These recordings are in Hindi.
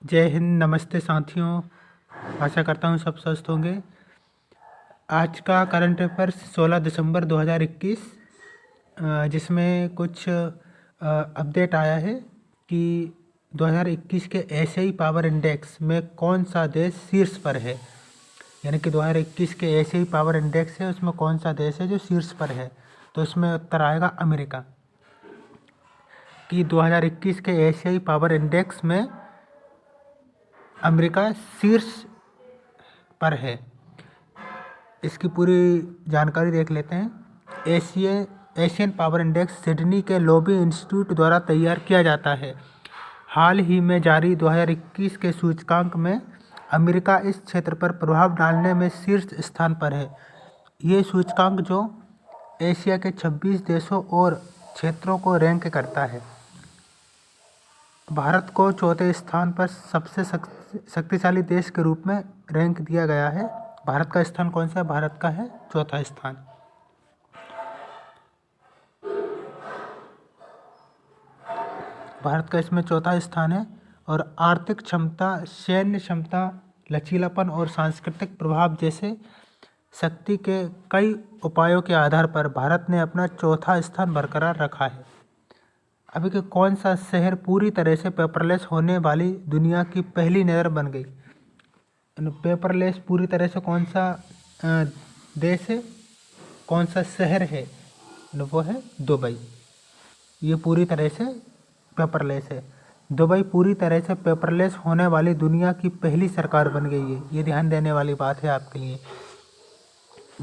जय हिंद, नमस्ते साथियों। आशा करता हूँ सब स्वस्थ होंगे। आज का करंट अफेयर्स 16 दिसंबर 2021, जिसमें कुछ अपडेट आया है कि 2021 के एशियाई पावर इंडेक्स में कौन सा देश शीर्ष पर है। यानी कि 2021 के एशियाई पावर इंडेक्स है, उसमें कौन सा देश है जो शीर्ष पर है। तो इसमें उत्तर आएगा अमेरिका। कि 2021 के एशियाई पावर इंडेक्स में अमेरिका शीर्ष पर है। इसकी पूरी जानकारी देख लेते हैं। एशियन पावर इंडेक्स सिडनी के लोबी इंस्टीट्यूट द्वारा तैयार किया जाता है। हाल ही में जारी 2021 के सूचकांक में अमेरिका इस क्षेत्र पर प्रभाव डालने में शीर्ष स्थान पर है। ये सूचकांक जो एशिया के 26 देशों और क्षेत्रों को रैंक करता है। भारत को चौथे स्थान पर सबसे शक्तिशाली देश के रूप में रैंक दिया गया है। भारत का स्थान कौन सा है? भारत का है चौथा स्थान। भारत का इसमें चौथा स्थान है। और आर्थिक क्षमता, सैन्य क्षमता, लचीलापन और सांस्कृतिक प्रभाव जैसे शक्ति के कई उपायों के आधार पर भारत ने अपना चौथा स्थान बरकरार रखा है। अभी के कौन सा शहर पूरी तरह से पेपरलेस होने वाली दुनिया की पहली नगर बन गई? पेपरलेस पूरी तरह से कौन सा देश है, कौन सा शहर है? वो है दुबई। ये पूरी तरह से पेपरलेस है। दुबई पूरी तरह से पेपरलेस होने वाली दुनिया की पहली सरकार बन गई है। ये ध्यान देने वाली बात है आपके लिए।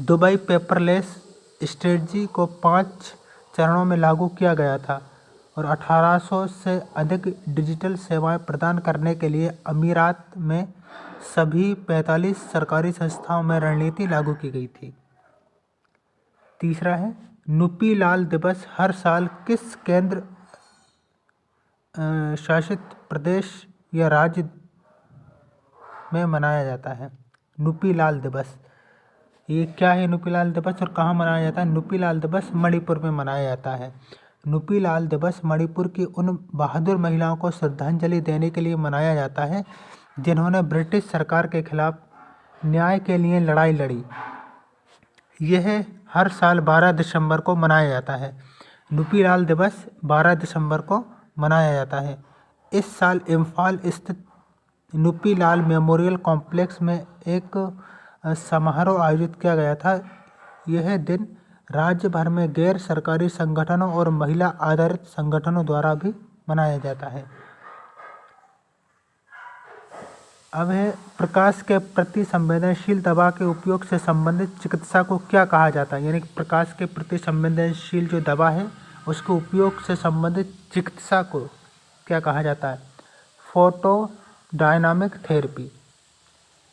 दुबई पेपरलेस स्ट्रेटजी को 5 चरणों में लागू किया गया था और 1800 से अधिक डिजिटल सेवाएं प्रदान करने के लिए अमीरात में सभी 45 सरकारी संस्थाओं में रणनीति लागू की गई थी। तीसरा है, नुपी लाल दिवस हर साल किस केंद्र शासित प्रदेश या राज्य में मनाया जाता है? नुपी लाल दिवस, ये क्या है नुपी लाल दिवस और कहाँ मनाया जाता है? नुपी लाल दिवस मणिपुर में मनाया जाता है। नुपी लाल दिवस मणिपुर की उन बहादुर महिलाओं को श्रद्धांजलि देने के लिए मनाया जाता है जिन्होंने ब्रिटिश सरकार के खिलाफ न्याय के लिए लड़ाई लड़ी। यह हर साल 12 दिसंबर को मनाया जाता है। नुपी लाल दिवस 12 दिसंबर को मनाया जाता है। इस साल इम्फाल स्थित नुपी लाल मेमोरियल कॉम्प्लेक्स में एक समारोह आयोजित किया गया था। यह दिन राज्य भर में गैर सरकारी संगठनों और महिला आधारित संगठनों द्वारा भी मनाया जाता है। अब है, प्रकाश के प्रति संवेदनशील दवा के उपयोग से संबंधित चिकित्सा को क्या कहा जाता है? यानी कि प्रकाश के प्रति संवेदनशील जो दवा है उसके उपयोग से संबंधित चिकित्सा को क्या कहा जाता है? Photo dynamic therapy.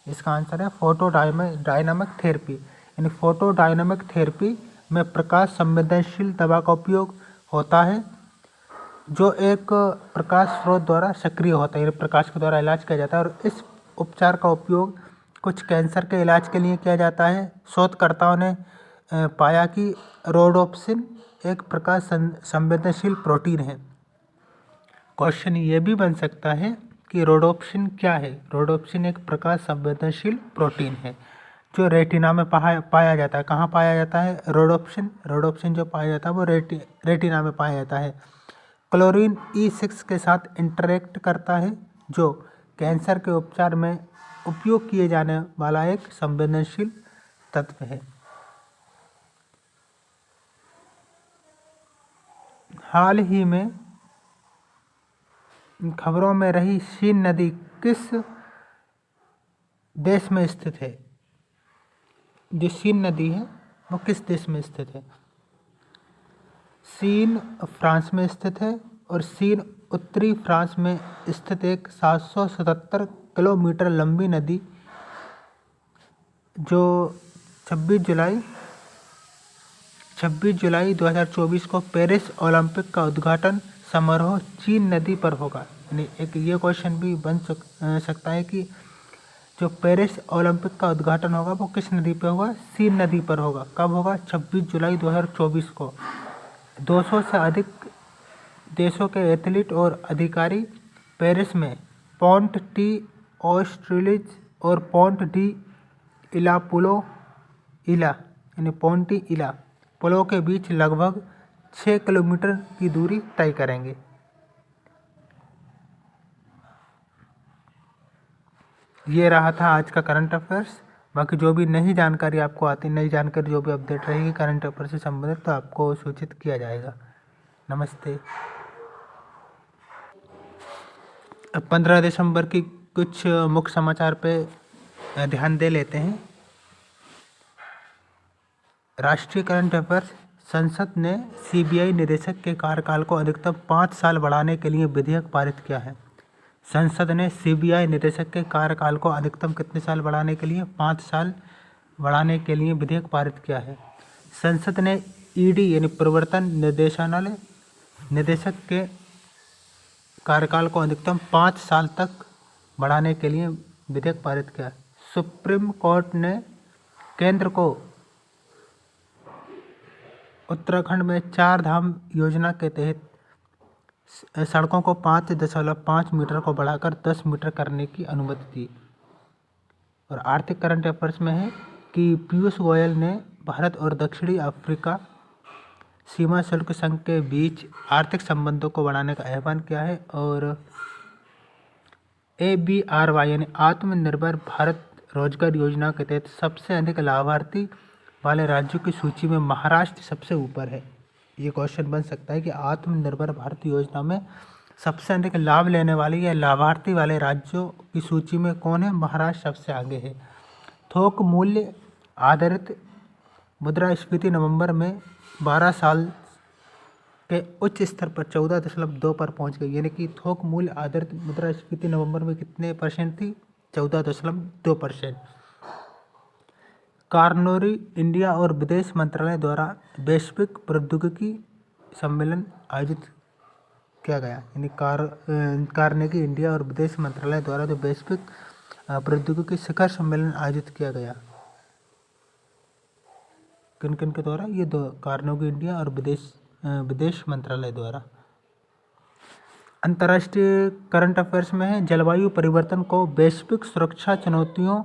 इसका आंसर है फोटो डायनामिक थेरेपी। यानी फोटो डायनामिक थेरेपी में प्रकाश संवेदनशील दवा का उपयोग होता है जो एक प्रकाश स्रोत द्वारा सक्रिय होता है। प्रकाश के द्वारा इलाज किया जाता है और इस उपचार का उपयोग कुछ कैंसर के इलाज के लिए किया जाता है। शोधकर्ताओं ने पाया कि रोडोप्सिन एक प्रकाश संवेदनशील प्रोटीन है। क्वेश्चन ये भी बन सकता है कि रोडोप्सिन क्या है? रोडोप्सिन एक प्रकाश संवेदनशील प्रोटीन है जो रेटिना में पाया जाता है। कहाँ पाया जाता है रोडोप्सिन जो पाया जाता है वो रेटिना में पाया जाता है। क्लोरीन E6 के साथ इंटरेक्ट करता है जो कैंसर के उपचार में उपयोग किए जाने वाला एक संवेदनशील तत्व है। हाल ही में खबरों में रही सीन नदी किस देश में स्थित है? जो सीन नदी है वो किस देश में स्थित है? सीन फ्रांस में स्थित है और सीन उत्तरी फ्रांस में स्थित एक 777 किलोमीटर लंबी नदी जो 26 जुलाई 2024 को पेरिस ओलंपिक का उद्घाटन समारोह चीन नदी पर होगा। यानी एक ये क्वेश्चन भी बन सकता है कि जो पेरिस ओलंपिक का उद्घाटन होगा वो किस नदी पर होगा? सीन नदी पर होगा। कब होगा? 26 जुलाई 2024 को। 200 से अधिक देशों के एथलीट और अधिकारी पेरिस में पॉन्ट टी ऑस्ट्रेलिज और पॉन्ट डी इलापुलो इला यानी पोंटी इला पुलों के बीच लगभग 6 किलोमीटर की दूरी तय करेंगे। ये रहा था आज का करंट अफेयर्स। बाकी जो भी नई जानकारी आपको आती, नई जानकारी जो भी अपडेट रहेगी करंट अफेयर से संबंधित, तो आपको सूचित किया जाएगा। नमस्ते। अब 15 दिसंबर की कुछ मुख्य समाचार पे ध्यान दे लेते हैं। राष्ट्रीय करंट अफेयर्स। संसद ने सीबीआई निदेशक के कार्यकाल को अधिकतम 5 साल बढ़ाने के लिए विधेयक पारित किया है। संसद ने सीबीआई निदेशक के कार्यकाल को अधिकतम कितने साल बढ़ाने के लिए? 5 साल बढ़ाने के लिए विधेयक पारित किया है। संसद ने ईडी यानी प्रवर्तन निर्देशालय निदेशक के कार्यकाल को अधिकतम 5 साल तक बढ़ाने के लिए विधेयक पारित किया। सुप्रीम कोर्ट ने केंद्र को उत्तराखंड में 4 धाम योजना के तहत सड़कों को 5.5 मीटर को बढ़ाकर 10 मीटर करने की अनुमति दी। और आर्थिक करंट अफेयर्स में है कि पीयूष गोयल ने भारत और दक्षिणी अफ्रीका सीमा शुल्क संघ के बीच आर्थिक संबंधों को बढ़ाने का आह्वान किया है। और ABRY यानी आत्मनिर्भर भारत रोजगार योजना के तहत सबसे अधिक लाभार्थी वाले राज्यों की सूची में महाराष्ट्र सबसे ऊपर है। ये क्वेश्चन बन सकता है कि आत्मनिर्भर भारत योजना में सबसे अधिक लाभ लेने वाले या लाभार्थी वाले राज्यों की सूची में कौन है? महाराष्ट्र सबसे आगे है। थोक मूल्य आधारित मुद्रास्फीति नवंबर में 12 साल के उच्च स्तर पर 14.2 पर पहुंच गई। यानी कि थोक मूल्य आधारित मुद्रास्फीति नवंबर में कितने % थी? 14.2%। कार्नेगी इंडिया और विदेश मंत्रालय द्वारा वैश्विक प्रौद्योगिकी सम्मेलन आयोजित किया गया। यानी कार्नेगी इंडिया और विदेश मंत्रालय द्वारा जो वैश्विक प्रौद्योगिकी शिखर सम्मेलन आयोजित किया गया, किन किन के द्वारा? ये दो, कार्नेगी इंडिया और विदेश मंत्रालय द्वारा। अंतर्राष्ट्रीय करंट अफेयर्स में है जलवायु परिवर्तन को वैश्विक सुरक्षा चुनौतियों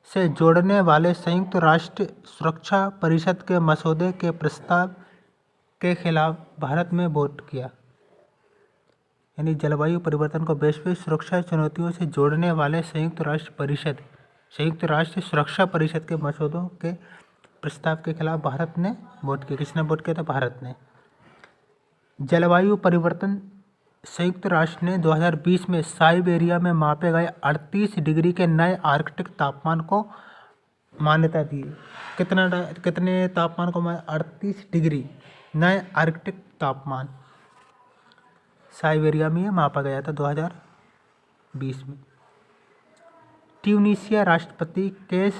से जोड़ने वाले संयुक्त राष्ट्र सुरक्षा परिषद के मसौदे के प्रस्ताव के खिलाफ भारत में वोट किया। यानी जलवायु परिवर्तन को वैश्विक सुरक्षा चुनौतियों से जोड़ने वाले संयुक्त राष्ट्र सुरक्षा परिषद के मसौदों के प्रस्ताव के खिलाफ भारत ने वोट किया। किसने वोट किया था? भारत ने। जलवायु परिवर्तन संयुक्त राष्ट्र ने 2020 में साइबेरिया में मापे गए 38 डिग्री के नए आर्कटिक तापमान को मान्यता दी। कितने तापमान को? 38 डिग्री नए आर्कटिक तापमान साइबेरिया में मापा गया था 2020 में। ट्यूनीशिया राष्ट्रपति कैस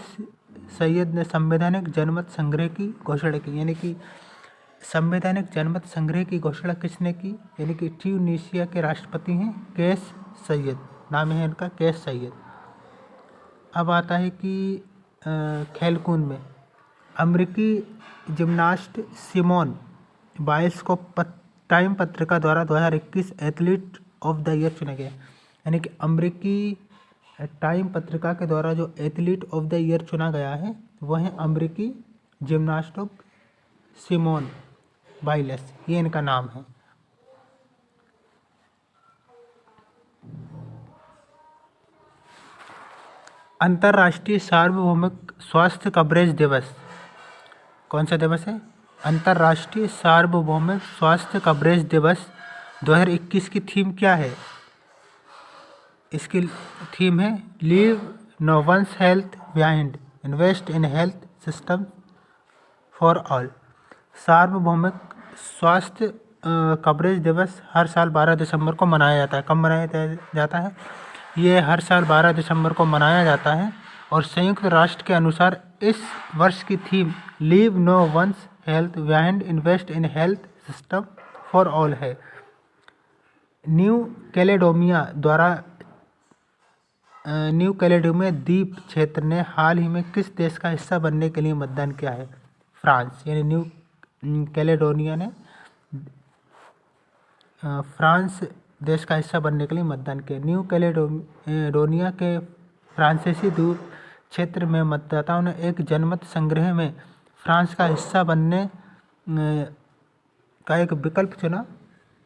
सैयद ने संवैधानिक जनमत संग्रह की घोषणा की। यानी कि संवैधानिक जनमत संग्रह की घोषणा किसने की? यानी कि ट्यूनीशिया के राष्ट्रपति हैं कैस सैयद, नाम है इनका कैस सैयद। अब आता है कि खेलकूद में अमेरिकी जिम्नास्ट सिमोन बाइल्स को टाइम पत्रिका द्वारा 2021 एथलीट ऑफ द ईयर चुना गया। यानी कि अमेरिकी टाइम पत्रिका के द्वारा जो एथलीट ऑफ द ईयर चुना गया है वह है अमेरिकी जिम्नास्टिक सिमोन बाइल्स, ये इनका नाम है। अंतर्राष्ट्रीय सार्वभौमिक स्वास्थ्य कवरेज दिवस कौन सा दिवस है? अंतर्राष्ट्रीय सार्वभौमिक स्वास्थ्य कवरेज दिवस 2021 की थीम क्या है? इसकी थीम है leave no one's health behind, invest in health system for all. सार्वभौमिक स्वास्थ्य कवरेज दिवस हर साल 12 दिसंबर को मनाया जाता है। कब मनाया जाता है? ये हर साल 12 दिसंबर को मनाया जाता है। और संयुक्त राष्ट्र के अनुसार इस वर्ष की theme leave no one's health behind, invest in health system for all है। न्यू कैलेडोनिया द्वीप क्षेत्र ने हाल ही में किस देश का हिस्सा बनने के लिए मतदान किया है? फ्रांस। यानी न्यू कैलेडोनिया ने फ्रांस देश का हिस्सा बनने के लिए मतदान किया। न्यू कैलेडोनिया के फ्रांसीसी द्वीप क्षेत्र में मतदाताओं ने एक जनमत संग्रह में फ्रांस का हिस्सा बनने का एक विकल्प चुना,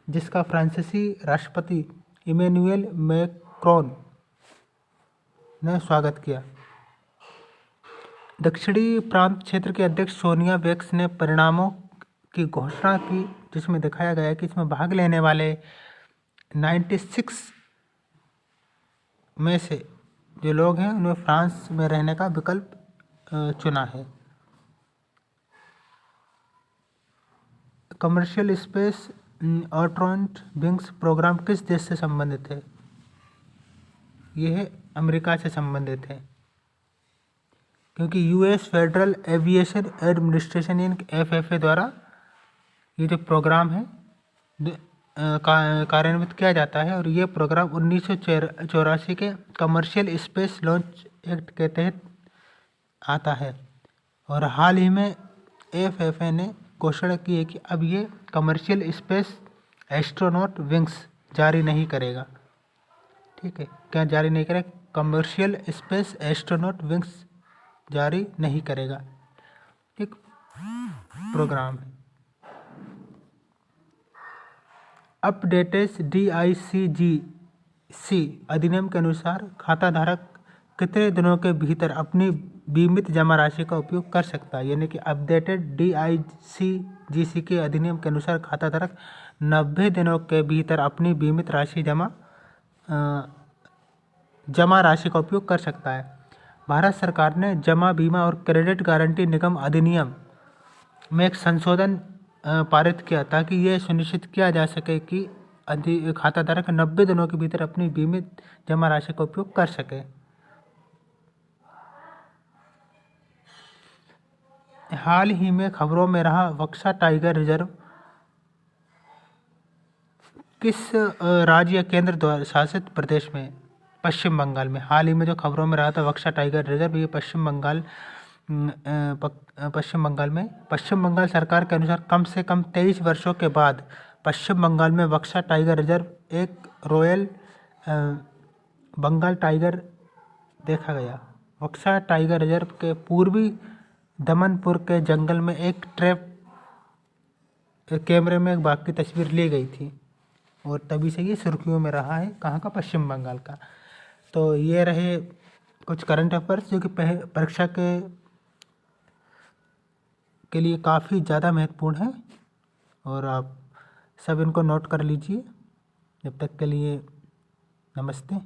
जिसका फ्रांसीसी राष्ट्रपति इमैनुएल मैक्रोन ने स्वागत किया। दक्षिणी प्रांत क्षेत्र के अध्यक्ष सोनिया बेक्स ने परिणामों की घोषणा की, जिसमें दिखाया गया कि इसमें भाग लेने वाले 96 में से जो लोग हैं उन्हें फ्रांस में रहने का विकल्प चुना है। Commercial space orbiter wings program किस देश से संबंधित है? यह अमेरिका से संबंधित है, क्योंकि यूएस फेडरल एविएशन एडमिनिस्ट्रेशन यानी FAA द्वारा ये जो प्रोग्राम है कार्यान्वित किया जाता है, और ये प्रोग्राम 1984 के कमर्शियल स्पेस लॉन्च एक्ट के तहत आता है। और हाल ही में FAA ने घोषणा की है कि अब ये कमर्शियल स्पेस एस्ट्रोनॉट विंग्स जारी नहीं करेगा। ठीक है, क्या जारी नहीं करेगा? कमर्शियल स्पेस एस्ट्रोनॉट विंग्स जारी नहीं करेगा। एक प्रोग्राम है। अपडेटेड DICGC अधिनियम के अनुसार खाता धारक कितने दिनों के भीतर अपनी बीमित जमा राशि का उपयोग कर सकता है? यानी कि अपडेटेड DICGC के अधिनियम के अनुसार खाता धारक 90 दिनों के भीतर अपनी बीमित राशि जमा राशि का उपयोग कर सकता है। भारत सरकार ने जमा बीमा और क्रेडिट गारंटी निगम अधिनियम में एक संशोधन पारित किया, ताकि यह सुनिश्चित किया जा सके कि खाता धारक 90 दिनों के भीतर अपनी बीमित जमा राशि का उपयोग कर सके। हाल ही में खबरों में रहा बक्सा टाइगर रिजर्व किस राज्य या केंद्र द्वारा शासित प्रदेश में? पश्चिम बंगाल में। हाल ही में जो खबरों में रहा था बक्सा टाइगर रिजर्व, ये पश्चिम बंगाल में। पश्चिम बंगाल सरकार के अनुसार कम से कम 23 वर्षों के बाद पश्चिम बंगाल में बक्सा टाइगर रिजर्व एक रॉयल बंगाल टाइगर देखा गया। बक्सा टाइगर रिजर्व के पूर्वी दमनपुर के जंगल में एक ट्रैप कैमरे में एक बाघ की तस्वीर ली गई थी, और तभी से ये सुर्खियों में रहा है। कहाँ का? पश्चिम बंगाल का। तो ये रहे कुछ करंट अफेयर्स जो कि परीक्षा के लिए काफ़ी ज़्यादा महत्वपूर्ण है, और आप सब इनको नोट कर लीजिए। जब तक के लिए नमस्ते।